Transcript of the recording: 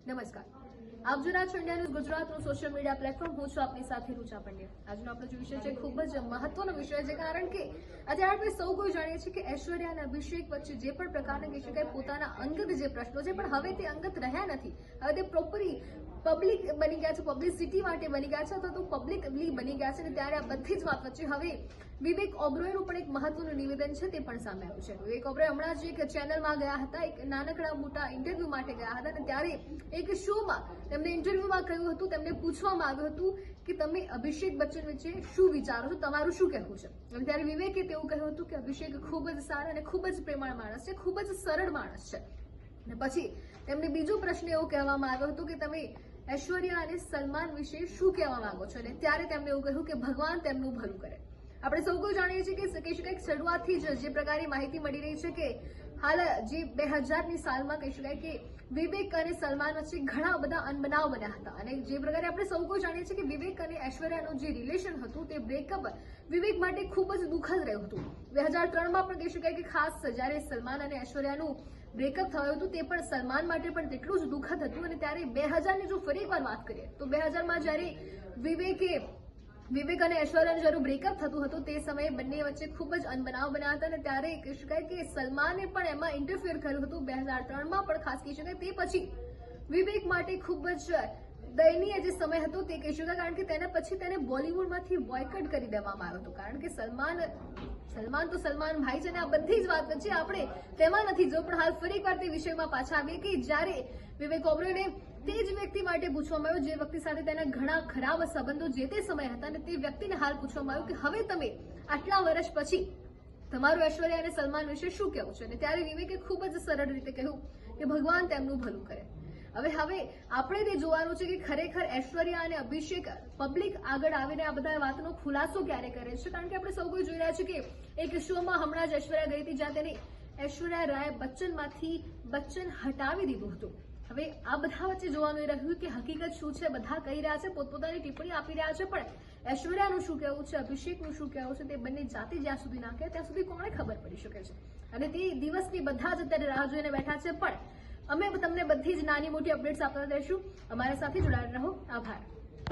નમસ્કાર, આપ જોઈ રહ્યા છો ઇન્ડિયા ન્યૂઝ ગુજરાતનું સોશિયલ મીડિયા પ્લેટફોર્મ. હું છું આપની સાથે રૂચા પંડ્યા. આજનો આપણો જે વિષય છે ખૂબ જ મહત્વનો વિષય છે, કારણ કે આજે આપણે સૌ કોઈ જાણીએ છીએ કે ઐશ્વર્યા અને અભિષેક વચ્ચે જે પણ પ્રકારના કહી શકાય પોતાના અંગત જે પ્રશ્નો છે, પણ હવે તે અંગત રહ્યા નથી. હવે તે પ્રોપરલી પબ્લિક બની ગયા છે, પબ્લિસિટી માટે બની ગયા છે, અથવા તો પબ્લિકલી બની ગયા છે. અને ત્યારે આ બધી જ વાત વચ્ચે હવે વિવેક ઓબેરોયનું પણ એક મહત્વનું નિવેદન છે, તે પણ સામે આવ્યું છે. વિવેક ઓબેરોય હમણાં જ એક ચેનલમાં ગયા હતા, એક નાનકડા મોટા ઇન્ટરવ્યુ માટે ગયા હતા, અને ત્યારે એક શોમાં તેમને ઇન્ટરવ્યુમાં કહ્યું હતું, તેમને પૂછવામાં આવ્યું હતું કે તમે અભિષેક બચ્ચન વિશે શું વિચારો છો, તમારું શું કહેવું છે. અને ત્યારે વિવેકે તેવું કહ્યું હતું કે અભિષેક ખૂબ જ સારા અને ખૂબ જ પ્રેમાળ માણસ છે, ખૂબ જ સરળ માણસ છે. અને પછી તેમને બીજો પ્રશ્ન એવો કહેવામાં આવ્યો હતો કે તમે ઐશ્વર્યા અને સલમાન વિશે શું કહેવા માંગો છો. અને ત્યારે તેમણે એવું કહ્યું કે ભગવાન તેમનું ભલું કરે. આપણે સૌ કોઈ જાણીએ છીએ કે કહી શકાય શરૂઆતથી જ જે પ્રકારની માહિતી મળી રહી છે કે હાલ જે 2000ની સાલમાં કહી શકાય કે વિવેક અને સલમાન વચ્ચે ઘણા બધા અનબનાવ બન્યા હતા. અને જે પ્રકારે આપણે સૌ કોઈ જાણીએ છીએ કે વિવેક અને ઐશ્વર્યાનું જે રિલેશન હતું તે બ્રેકઅપ વિવેક માટે ખૂબ જ દુઃખદ રહ્યું હતું. 2003માં પણ કહી શકાય કે ખાસ જ્યારે સલમાન અને ઐશ્વર્યાનું બ્રેકઅપ થયું હતું તે પણ સલમાન માટે પણ તેટલું જ દુઃખદ હતું. અને ત્યારે 2000ની જો ફરી એકવાર વાત કરીએ તો 2000માં જ્યારે વિવેક અને ઐશ્વર્યાનું જ્યારે બ્રેકઅપ થતું હતું તે સમયે બંને વચ્ચે ખૂબ જ અનબનાવ બન્યા હતા. અને ત્યારે કહી શકાય કે સલમાને પણ એમાં ઇન્ટરફિયર કર્યું હતું 2003માં પણ ખાસ કહી શકાય. તે પછી વિવેક માટે ખૂબ જ દયનીય જે સમય હતો તે કહી શકાય, કારણ કે તેના પછી તેને બોલિવૂડમાંથી બોયકટ કરી દેવામાં આવ્યો હતો. કારણ કે સલમાન તો સલમાન ભાઈ છે, અને આ બધી જ વાત વચ્ચે આપણે તેમાં નથી જો. પણ હાલ ફરી એકવાર તે વિષયમાં પાછા આવીએ કે જ્યારે વિવેક ઓબેરોયને તે જ વ્યક્તિ માટે પૂછવામાં આવ્યું જે વ્યક્તિ સાથે તેના ઘણા ખરાબ સંબંધો જે તે સમય હતા, અને તે વ્યક્તિને હાલ પૂછવામાં આવ્યું કે હવે તમે આટલા વર્ષ પછી તમારું ઐશ્વર્યા અને સલમાન વિશે શું કહેવું છે. અને ત્યારે વિવેકે ખૂબ જ સરળ રીતે કહ્યું કે ભગવાન તેમનું ભલું કરે. હવે આપણે તે જોવાનું છે કે ખરેખર ઐશ્વર્યા અને અભિષેક પબ્લિક આગળ આવીને આ બધા વાતનો ખુલાસો ક્યારે કરે છે. કારણ કે આપણે સૌ કોઈ જોઈ રહ્યા છીએ કે એક શોમાં હમણાં જ ઐશ્વર્યા ગઈ હતી, જ્યાં તેને ઐશ્વર્યા રાય બચ્ચનમાંથી બચ્ચન હટાવી દીધું હતું. હવે આ બધા વચ્ચે જોવાનું એ રહ્યું કે હકીકત શું છે. બધા કહી રહ્યા છે, પોતપોતાની ટિપ્પણી આપી રહ્યા છે, પણ ઐશ્વર્યાનું શું કહેવું છે, અભિષેકનું શું કહેવું છે, તે બંને જાતે જ્યાં સુધી ના કહે ત્યાં સુધી કોણે ખબર પડી શકે છે. અને તે દિવસની બધા જ અત્યારે રાહ જોઈને બેઠા છે. પણ અમે તમને બધી જ નાની મોટી અપડેટ્સ આપતા રહીશું. અમારા સાથે જોડાયેલા રહો. આભાર.